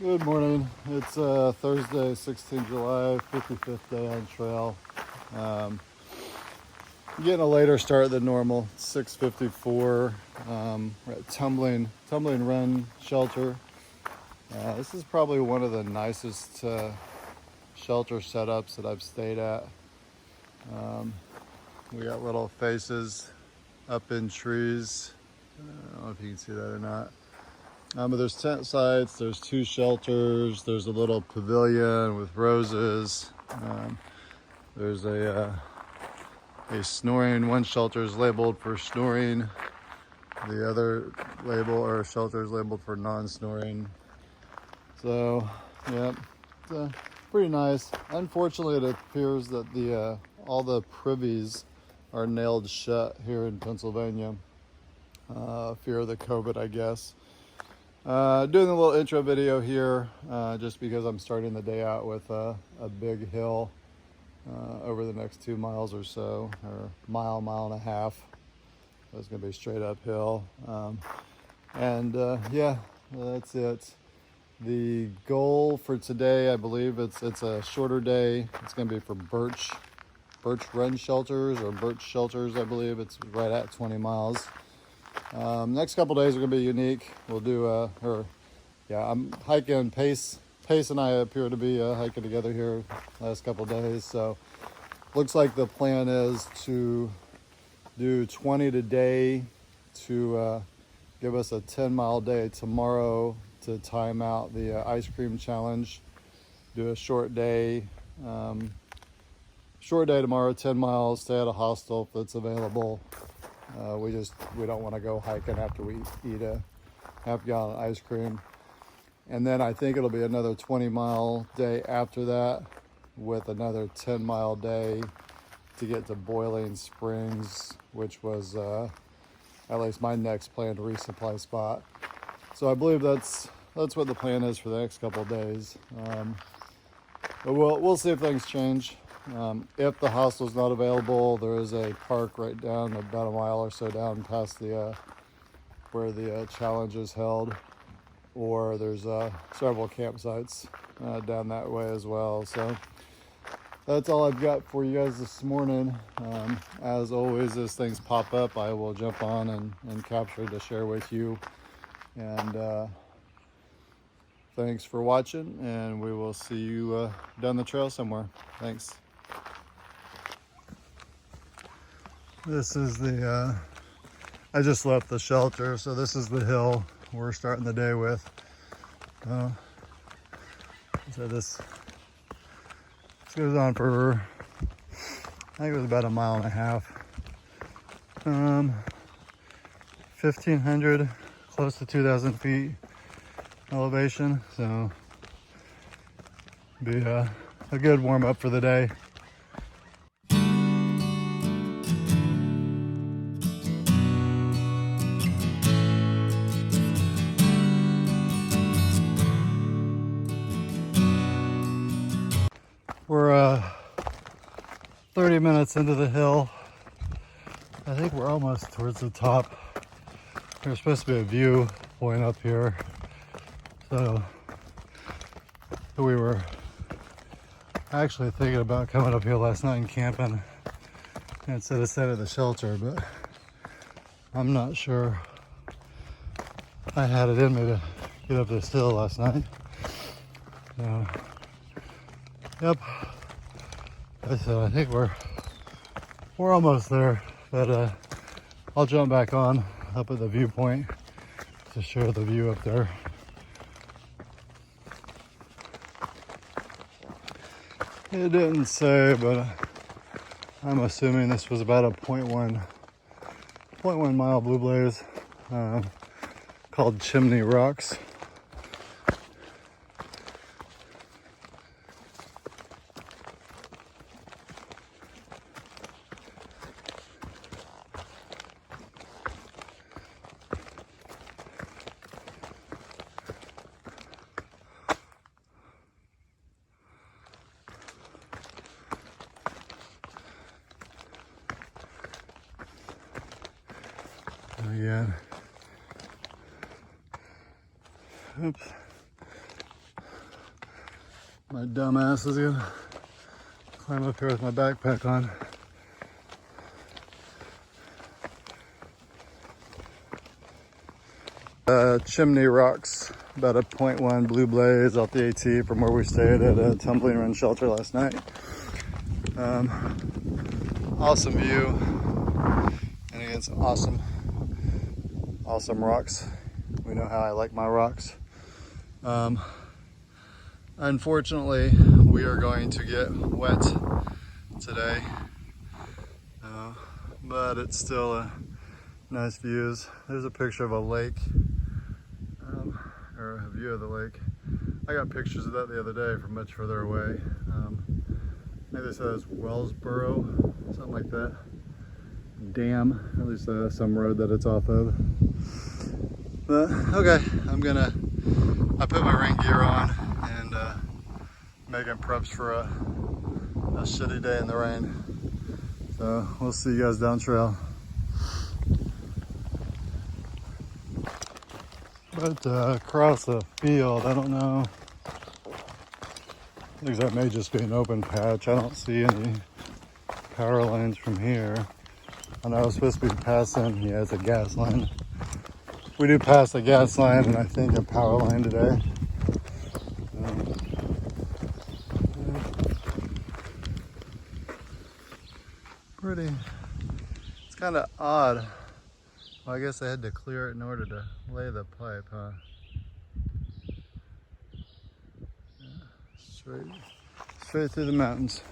Good morning. It's Thursday, 16 July, 55th day on trail. Getting a later start than normal. 6:54. We're at Tumbling Run Shelter. This is probably one of the nicest shelter setups that I've stayed at. We got little faces up in trees. I don't know if you can see that or not. But there's tent sites, there's two shelters, there's a little pavilion with roses. There's a snoring, one shelter is labeled for snoring. The other shelter is labeled for non-snoring. So, yeah, it's pretty nice. Unfortunately, it appears that all the privies are nailed shut here in Pennsylvania. Fear of the COVID, I guess. Doing a little intro video here, just because I'm starting the day out with a big hill over the next 2 miles or so, or mile and a half. So it's going to be straight uphill. Yeah, that's it. The goal for today, I believe it's a shorter day. It's going to be for Birch Run Shelters, or Birch Shelters, I believe. It's right at 20 miles. Next couple days are going to be unique. We'll do I'm hiking. Pace and I appear to be hiking together here last couple days. So looks like the plan is to do 20 today to give us a 10-mile day tomorrow to time out the ice cream challenge. Do a short day tomorrow, 10 miles, stay at a hostel if it's available. We don't want to go hiking after we eat a half-gallon of ice cream. And then I think it'll be another 20-mile day after that, with another 10-mile day to get to Boiling Springs, which was at least my next planned resupply spot. So I believe that's what the plan is for the next couple of days. But we'll see if things change. If the hostel's not available, there is a park right down about a mile or so down past where the challenge is held, or there's several campsites down that way as well. So that's all I've got for you guys this morning. As always, as things pop up, I will jump on and capture to share with you. And thanks for watching, and we will see you down the trail somewhere. Thanks. This is I just left the shelter, so this is the hill we're starting the day with. So this goes on for, I think it was about a mile and a half. 1,500, close to 2,000 feet elevation. So be a good warm up for the day. We're 30 minutes into the hill. I think we're almost towards the top. There's supposed to be a view point up here. So we were actually thinking about coming up here last night and camping instead of staying at the shelter, but I'm not sure I had it in me to get up this hill last night. So, yep. I think we're almost there, but I'll jump back on up at the viewpoint to share the view up there. It didn't say, but I'm assuming this was about a 0.1 mile blue blaze called Chimney Rocks. Again. Oops. My dumb ass is gonna climb up here with my backpack on. Chimney Rocks, about a 0.1 blue blaze off the AT from where we stayed at a Tumbling Run shelter last night. Awesome view, and again, some awesome rocks. We know how I like my rocks. Unfortunately, we are going to get wet today, but it's still nice views. There's a picture of a lake, or a view of the lake. I got pictures of that the other day from much further away. I think they said it's Wellsboro, something like that. Dam, at least some road that it's off of. But okay, I put my rain gear on and making preps for a shitty day in the rain. So we'll see you guys down trail. But across the field, I don't know. Looks like that may just be an open patch. I don't see any power lines from here. I know I was supposed to be passing, yeah, it's a gas line. We do pass a gas line and I think a power line today. Pretty, it's kind of odd. Well, I guess I had to clear it in order to lay the pipe, huh? Yeah, straight through the mountains.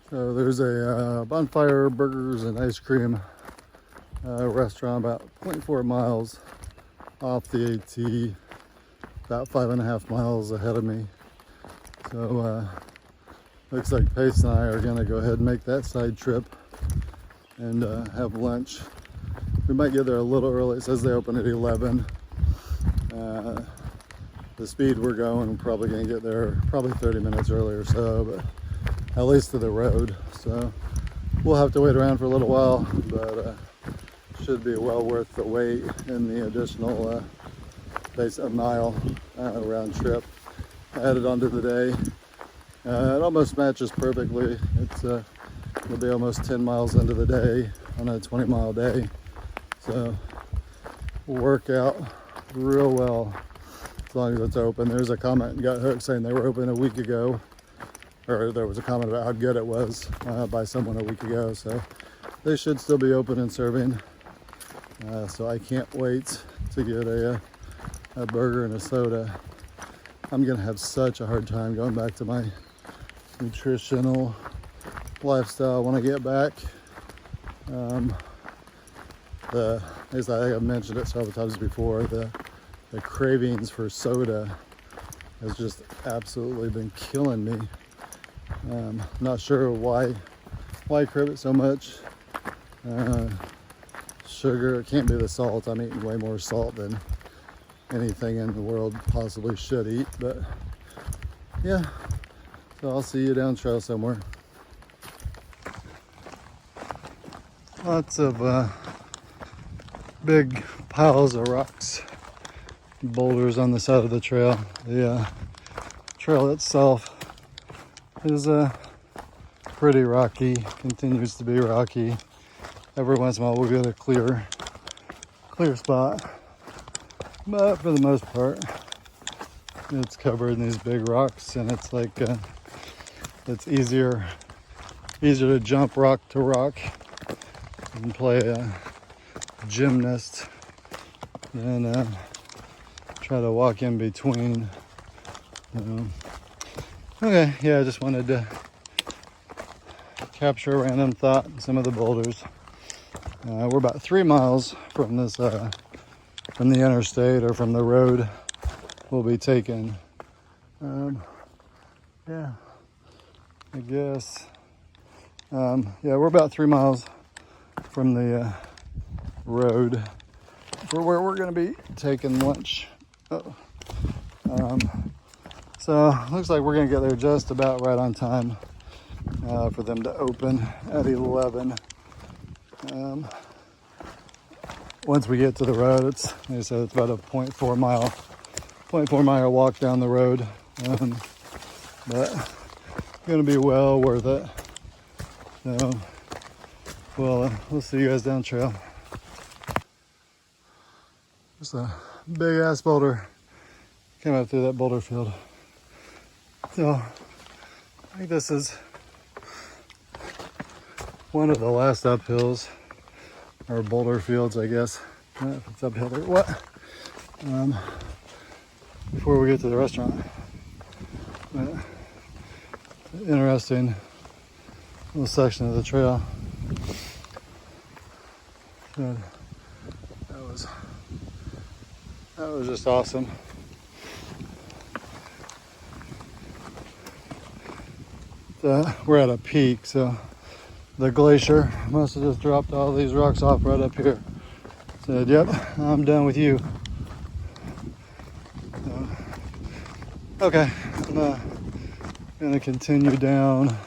So there's a bonfire burgers and ice cream restaurant about 0.4 miles off the AT, about 5.5 miles ahead of me. So looks like Pace and I are gonna go ahead and make that side trip and have lunch. We might get there a little early. It says they open at 11. The speed we're going, we're probably gonna get there probably 30 minutes early or so, but at least to the road. So we'll have to wait around for a little while, but should be well worth the wait and the additional a mile round trip added onto the day. It almost matches perfectly. It'll be almost 10 miles into the day on a 20-mile day. So we'll work out real well as long as it's open. There's a comment in Gut Hook saying they were open a week ago, or there was a comment about how good it was by someone a week ago. So they should still be open and serving. So I can't wait to get a burger and a soda. I'm gonna have such a hard time going back to my nutritional lifestyle when I get back. As I think I've mentioned it several times before, the cravings for soda has just absolutely been killing me. Not sure why I crave it so much. Sugar, it can't be the salt. I'm eating way more salt than anything in the world possibly should eat, but yeah. So I'll see you down trail somewhere. Lots of big piles of rocks, boulders on the side of the trail. The trail itself is pretty rocky, continues to be rocky. Every once in a while we'll get a clear spot, but for the most part it's covered in these big rocks, and it's like it's easier to jump rock to rock and play a gymnast than try to walk in between. Okay, yeah, I just wanted to capture a random thought in some of the boulders. We're about 3 miles from this, from the interstate or from the road we'll be taking. Yeah, I guess. Yeah, we're about 3 miles from the road for where we're going to be taking lunch. So looks like we're going to get there just about right on time. for them to open at 11. Once we get to the road, it's, like I said, it's about a 0.4 mile walk down the road, but gonna be well worth it. So, we'll see you guys down trail. Just a big ass boulder came up through that boulder field. So I think this is one of the last uphills, or boulder fields, I guess. I don't know if it's uphill or what. Before we get to the restaurant. But interesting little section of the trail. But that was just awesome. We're at a peak, so the glacier must have just dropped all these rocks off right up here. Said, yep, I'm done with you. So, okay, I'm gonna continue down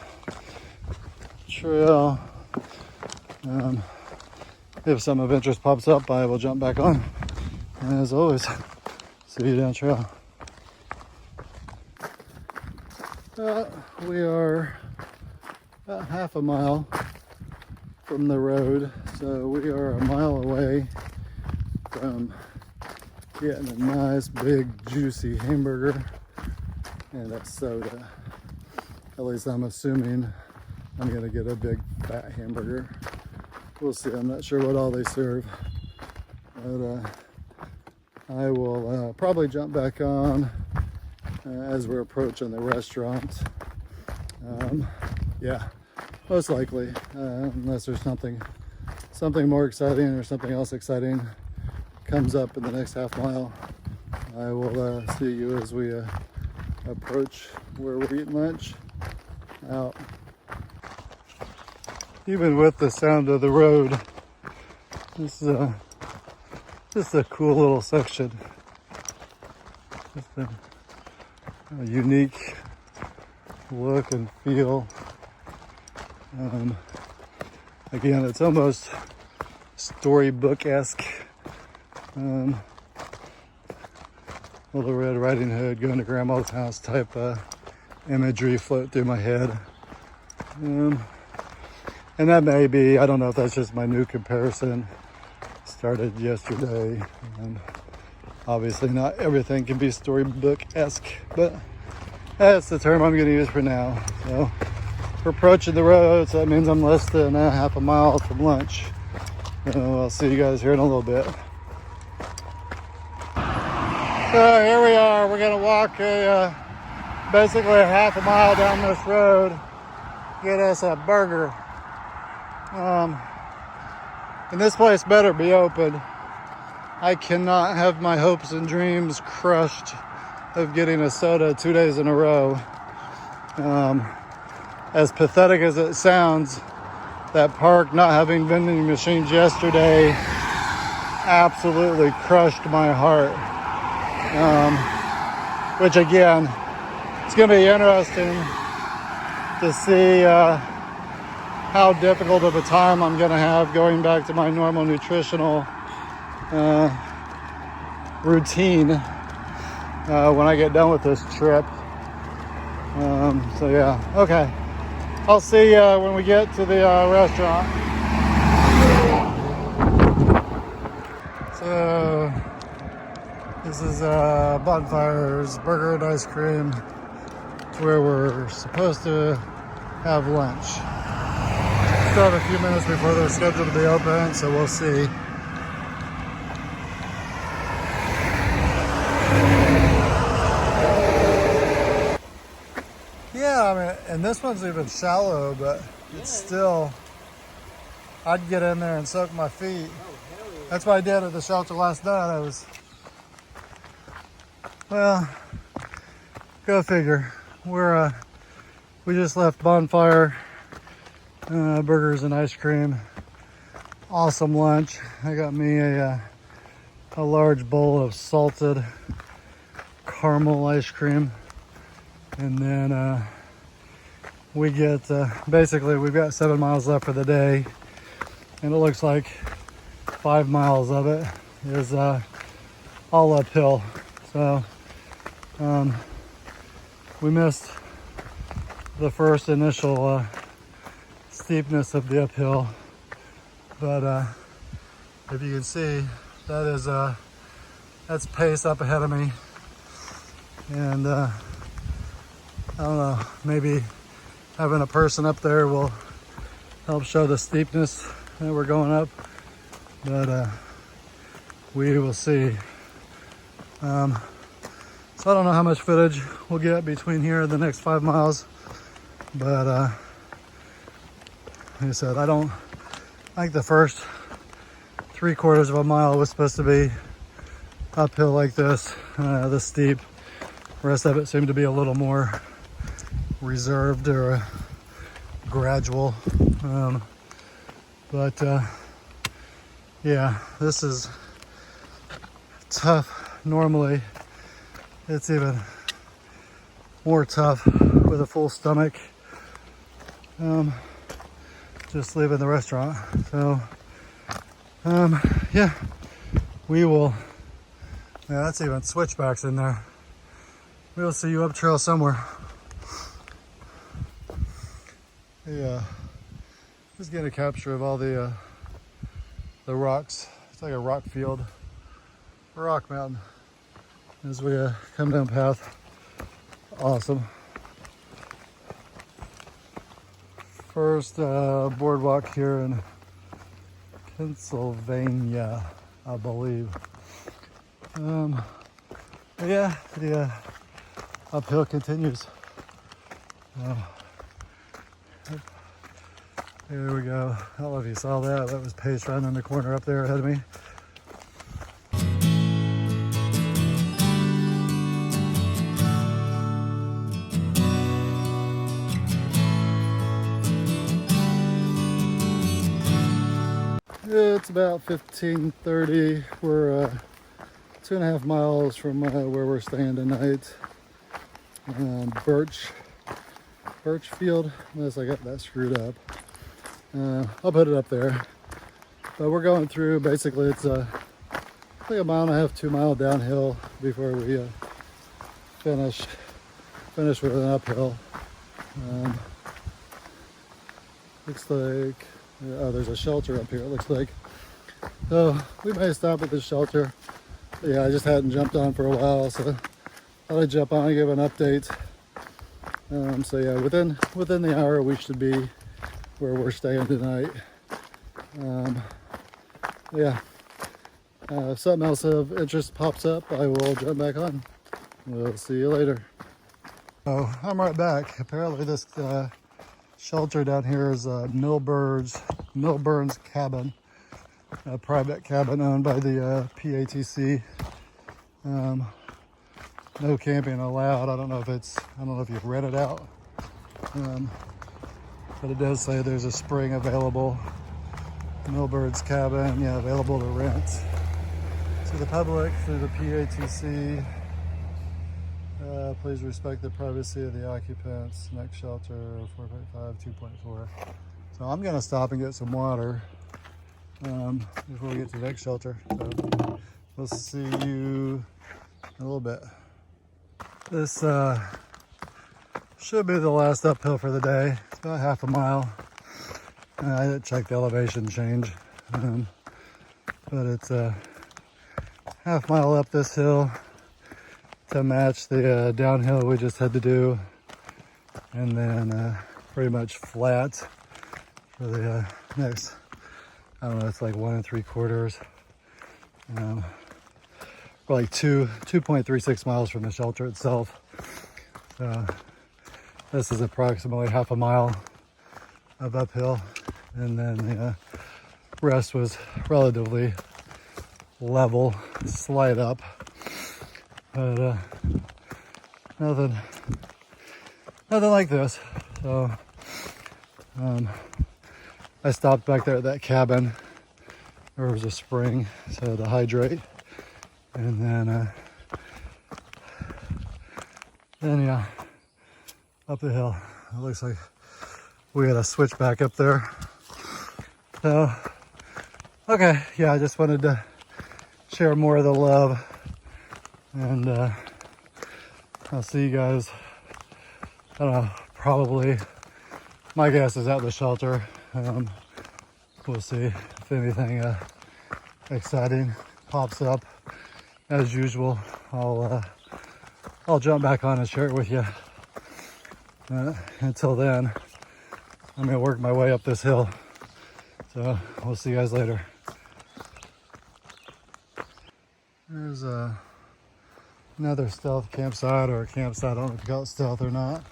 trail. If some of interest pops up, I will jump back on. And as always, see you down trail. We are about half a mile from the road, so we are a mile away from getting a nice big juicy hamburger and a soda. At least I'm assuming I'm gonna get a big fat hamburger. We'll see. I'm not sure what all they serve, but I will probably jump back on as we're approaching the restaurant. Yeah, most likely, unless there's something more exciting or something else exciting comes up in the next half mile. I will see you as we approach where we're eating lunch. Out. Even with the sound of the road, this is just a cool little section. Just a unique look and feel. Again, it's almost storybook-esque. Little Red Riding Hood going to grandma's house type imagery float through my head. And that may be, I don't know if that's just my new comparison. Started yesterday. Obviously not everything can be storybook-esque, but that's the term I'm going to use for now. So we're approaching the road, so that means I'm less than half a mile from lunch. I'll see you guys here in a little bit. So here we are. We're going to walk basically a half a mile down this road, get us a burger. And this place better be open. I cannot have my hopes and dreams crushed of getting a soda 2 days in a row. As pathetic as it sounds, that park not having vending machines yesterday absolutely crushed my heart. Which again, it's going to be interesting to see how difficult of a time I'm going to have going back to my normal nutritional routine when I get done with this trip. So yeah, okay. I'll see you when we get to the restaurant. So this is Bonfire's Burger and Ice Cream, where we're supposed to have lunch. Still have a few minutes before they're scheduled to be open, so we'll see. Yeah, I mean, and this one's even shallow, but it's still, I'd get in there and soak my feet. That's what I did at the shelter last night. Well, go figure. We just left Bonfire, burgers and ice cream. Awesome lunch. I got me a large bowl of salted caramel ice cream, and then we get, basically we've got 7 miles left for the day, and it looks like 5 miles of it is all uphill. So we missed the first initial steepness of the uphill, but if you can see, that is that's pace up ahead of me, and I don't know, maybe having a person up there will help show the steepness that we're going up, but we will see. So I don't know how much footage we'll get between here and the next 5 miles, but like I said, I think the first 3/4 of a mile was supposed to be uphill like this steep. The rest of it seemed to be a little more reserved or gradual. But yeah, this is tough. Normally it's even more tough with a full stomach, just leaving the restaurant. So yeah, we will, yeah, that's even switchbacks in there. We'll see you up trail somewhere. Yeah, just getting a capture of all the rocks. It's like a rock field, a rock mountain as we come down path. Awesome. First boardwalk here in Pennsylvania, I believe. Yeah, the uphill continues. Here we go. I don't know if you saw that. That was Pace right in the corner up there ahead of me. It's about 15:30. We're 2.5 miles from where we're staying tonight. Birch field, unless I got that screwed up. I'll put it up there. But we're going through, basically it's like 1.5 miles, 2 mile downhill before we finish with an uphill. Looks like, oh, there's a shelter up here, it looks like. So we may stop at this shelter. But yeah, I just hadn't jumped on for a while, so thought I'd jump on and give an update. So yeah, within the hour we should be where we're staying tonight. Yeah, if something else of interest pops up, I will jump back on. We'll see you later. Oh, I'm right back. Apparently this shelter down here is Milburn's cabin, a private cabin owned by the PATC. No camping allowed. I don't know if you rent it out, but it does say there's a spring available. Milburn's cabin, yeah, available to rent to the public through the PATC. Please respect the privacy of the occupants. Next shelter 4.5, 2.4. So I'm gonna stop and get some water before we get to the next shelter. So we'll see you in a little bit. This should be the last uphill for the day. It's about 1/2 mile. I didn't check the elevation change, but it's a 1/2 mile up this hill to match the downhill we just had to do, and then pretty much flat for the next, I don't know, it's like 1 3/4. We're like 2.36 miles from the shelter itself. So this is approximately 1/2 mile of uphill, and then the rest was relatively level, slight up, but nothing like this. So I stopped back there at that cabin. There was a spring, so to hydrate, and then yeah, up the hill. It looks like we gotta switch back up there. So, okay, yeah, I just wanted to share more of the love, and I'll see you guys, I don't know, probably, my guess is at the shelter. We'll see if anything exciting pops up. As usual, I'll jump back on and share it with you. Until then, I'm gonna work my way up this hill. So we'll see you guys later. There's another stealth campsite, or a campsite. I don't know if you call it stealth or not.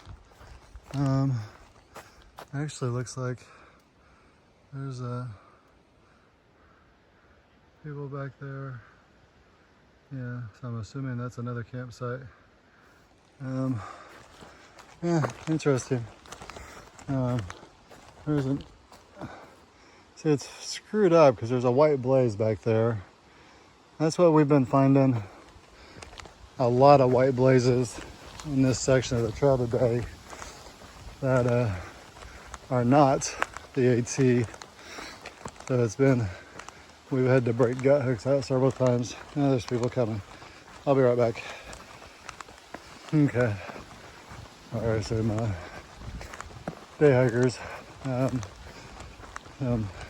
Actually looks like there's people back there. Yeah, so I'm assuming that's another campsite. Yeah, interesting. See, it's screwed up because there's a white blaze back there. That's what we've been finding. A lot of white blazes in this section of the trail today that are not the AT. So it's been, we've had to break gut hooks out several times. Now there's people coming. I'll be right back. Okay. All right, so my day hikers.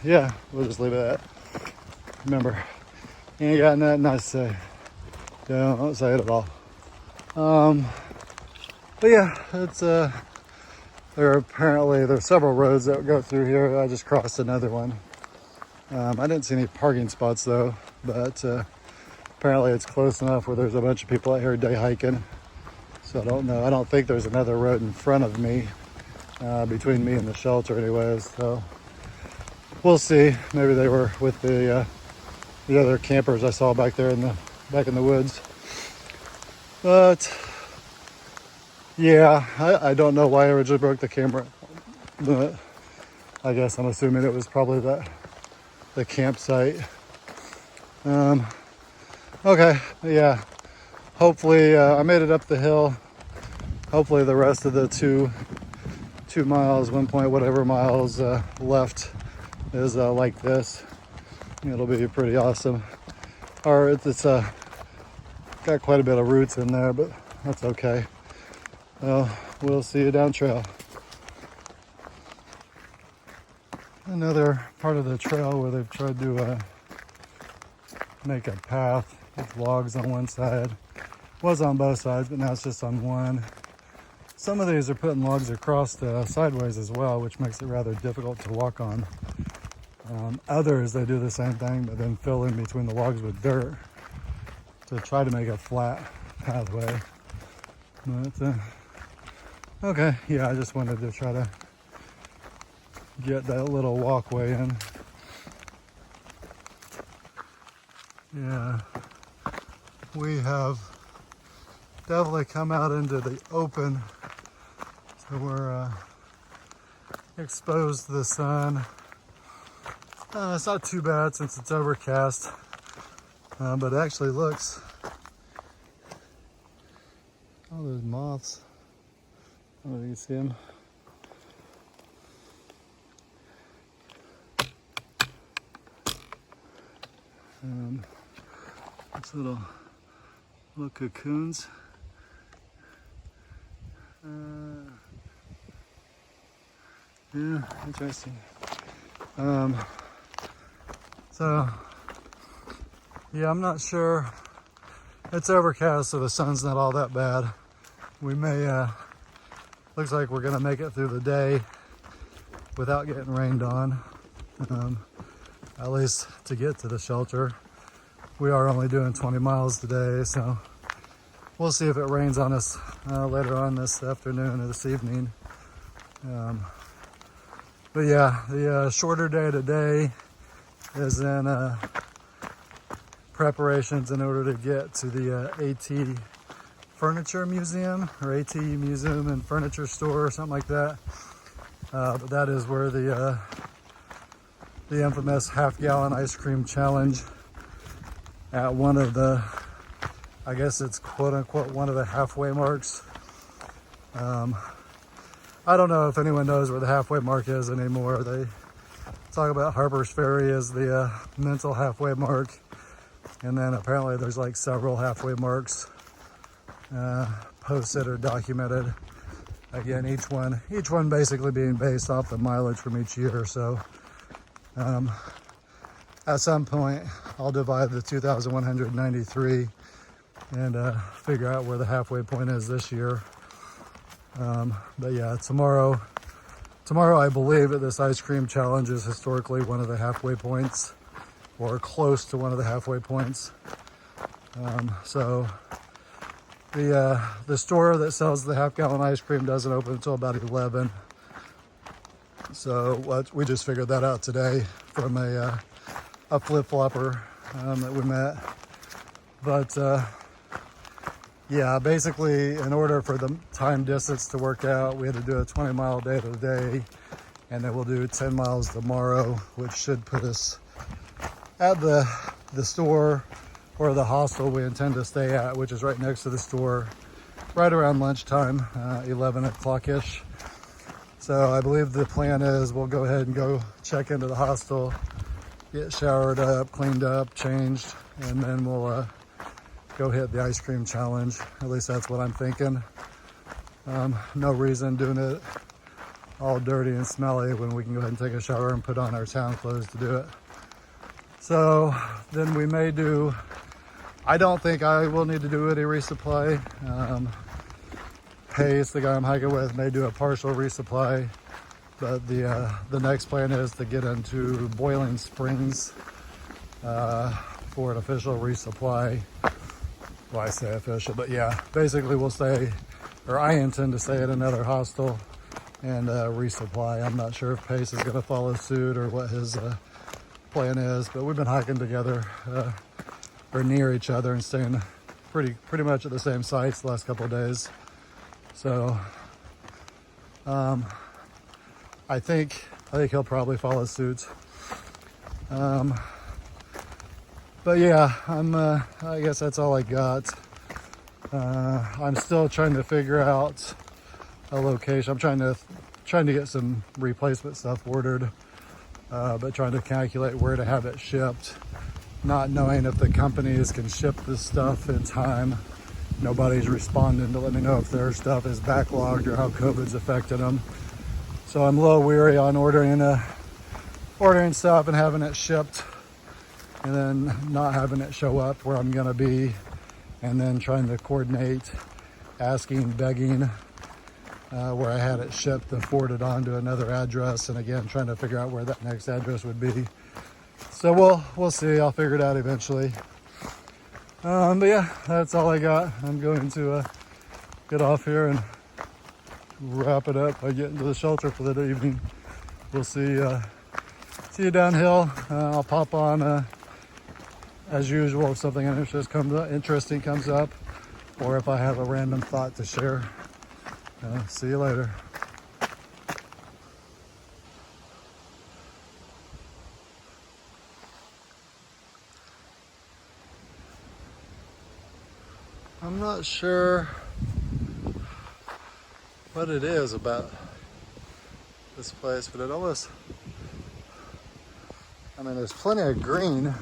Yeah, we'll just leave it at that. Remember, you ain't got nothing nice to say. Don't say it at all. But yeah, it's there's several roads that go through here. I just crossed another one. I didn't see any parking spots though, but apparently it's close enough where there's a bunch of people out here day hiking. So I don't know. I don't think there's another road in front of me, between me and the shelter anyways. So we'll see. Maybe they were with the other campers I saw back there in the woods. But yeah, I don't know why I originally broke the camera, but I guess I'm assuming it was probably the campsite. Okay, yeah. Hopefully, I made it up the hill. Hopefully the rest of the two miles, 1 point whatever miles left is like this. It'll be pretty awesome. Or it's got quite a bit of roots in there, but that's okay. We'll see you down trail. Another part of the trail where they've tried to make a path with logs on one side. Was on both sides, but now it's just on one. Some of these are putting logs across sideways as well, which makes it rather difficult to walk on. Others, they do the same thing, but then fill in between the logs with dirt to try to make a flat pathway. But, okay, yeah, I just wanted to try to get that little walkway in. Yeah, we have definitely come out into the open, so we're exposed to the sun. It's not too bad since it's overcast, but it actually looks, oh, there's moths. I don't know if you can see them. It's little cocoons. Yeah, interesting. So, yeah, I'm not sure. It's overcast, so the sun's not all that bad. We may, looks like we're gonna make it through the day without getting rained on, at least to get to the shelter. We are only doing 20 miles today, so we'll see if it rains on us later on this afternoon or this evening. But yeah, the shorter day today is in preparations in order to get to the AT Furniture Museum, or AT Museum and Furniture Store or something like that. But that is where the infamous half-gallon ice cream challenge at one of the, I guess it's quote-unquote one of the halfway marks. I don't know if anyone knows where the halfway mark is anymore. They talk about Harper's Ferry as the mental halfway mark. And then apparently there's like several halfway marks posted or documented. Again, each one basically being based off the mileage from each year. So at some point, I'll divide the 2,193 and figure out where the halfway point is this year. But yeah, tomorrow I believe that this ice cream challenge is historically one of the halfway points, or close to one of the halfway points. So the store that sells the half-gallon ice cream doesn't open until about 11. So we just figured that out today from a flip-flopper that we met. But yeah, basically in order for the time distance to work out, we had to do a 20-mile day today, and then we'll do 10 miles tomorrow, which should put us at the store or the hostel we intend to stay at, which is right next to the store, right around lunchtime, 11 o'clock-ish. So I believe the plan is we'll go ahead and go check into the hostel, get showered up, cleaned up, changed, and then we'll go hit the ice cream challenge. At least that's what I'm thinking. No reason doing it all dirty and smelly when we can go ahead and take a shower and put on our town clothes to do it. So then we may do, I don't think I will need to do any resupply. Pace, the guy I'm hiking with, may do a partial resupply, but the next plan is to get into Boiling Springs for an official resupply. Well, I say official, but yeah, basically we'll stay, or I intend to stay at another hostel and resupply. I'm not sure if Pace is going to follow suit or what his plan is, but we've been hiking together or near each other and staying pretty much at the same sites the last couple of days. So I think he'll probably follow suit. But yeah, I guess that's all I got. I'm still trying to figure out a location. I'm trying to get some replacement stuff ordered, but trying to calculate where to have it shipped. Not knowing if the companies can ship this stuff in time. Nobody's responding to let me know if their stuff is backlogged or how COVID's affected them. So I'm a little weary on ordering stuff and having it shipped, and then not having it show up where I'm gonna be, and then trying to coordinate, asking, begging where I had it shipped to forward it on to another address, and again trying to figure out where that next address would be. So we'll see. I'll figure it out eventually. But yeah, that's all I got. I'm going to get off here and wrap it up by getting to the shelter for the evening. We'll see you downhill. I'll pop on as usual if something interesting comes up, or if I have a random thought to share. See you later. I'm not sure what it is about this place, but it almost, I mean, there's plenty of green,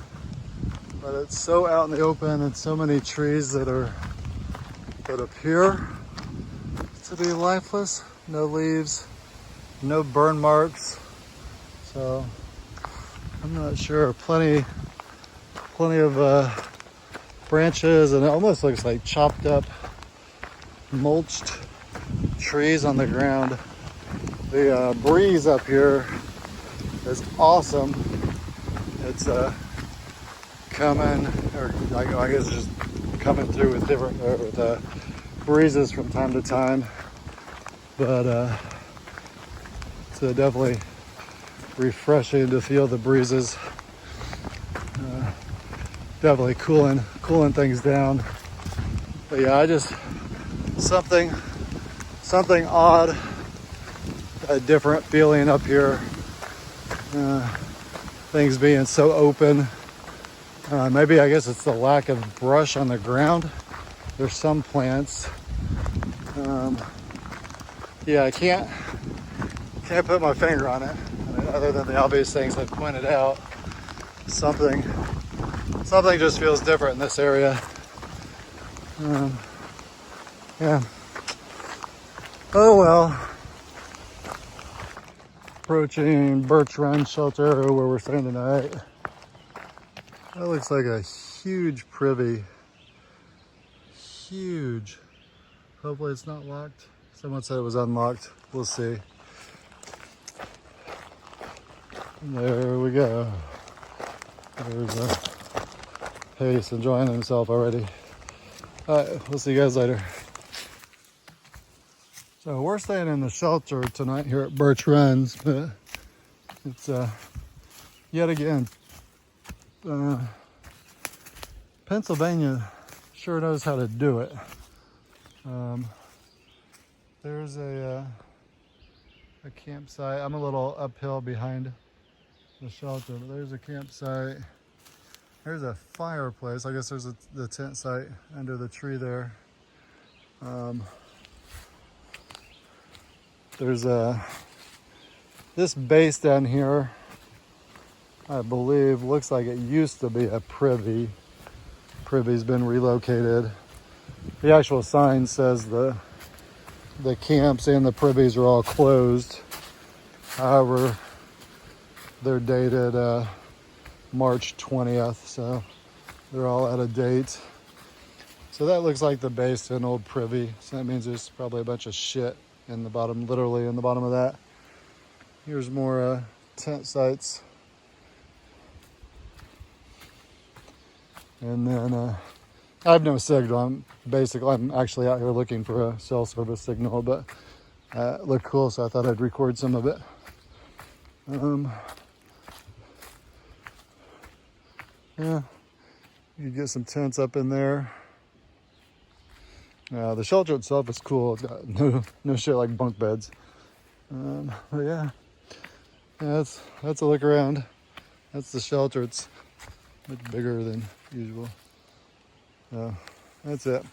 but it's so out in the open and so many trees that appear to be lifeless. No leaves, no burn marks. So I'm not sure. Plenty of branches, and it almost looks like chopped up, mulched trees on the ground. The breeze up here is awesome. It's coming, or I guess just coming through with different breezes from time to time, but it's definitely refreshing to feel the breezes. Definitely cooling things down. But yeah, I just something odd, a different feeling up here. Things being so open. Maybe I guess it's the lack of brush on the ground. There's some plants, Yeah, I can't put my finger on it. I mean, other than the obvious things I've pointed out, something just feels different in this area. Yeah. Oh well. Approaching Birch Run shelter where we're staying tonight. That looks like a huge privy. Huge. Hopefully it's not locked. Someone said it was unlocked. We'll see. There we go. There's Pace enjoying himself already. Alright, we'll see you guys later. So we're staying in the shelter tonight here at Birch Runs, but it's yet again, Pennsylvania sure knows how to do it. There's a campsite. I'm a little uphill behind the shelter, but there's a campsite. There's a fireplace. I guess there's the tent site under the tree there. There's this base down here, I believe, looks like it used to be a privy. Privy's been relocated. The actual sign says the camps and the privies are all closed. However, they're dated March 20th, so they're all out of date. So that looks like the base to an old privy. So that means there's probably a bunch of shit in the bottom, literally in the bottom of that. Here's more tent sites. And then I have no signal. I'm actually out here looking for a cell service signal, but it looked cool, so I thought I'd record some of it. Yeah, you can get some tents up in there. The shelter itself is cool. It's got no shit like bunk beds. But yeah, that's a look around. That's the shelter. It's much bigger than usual. So that's it.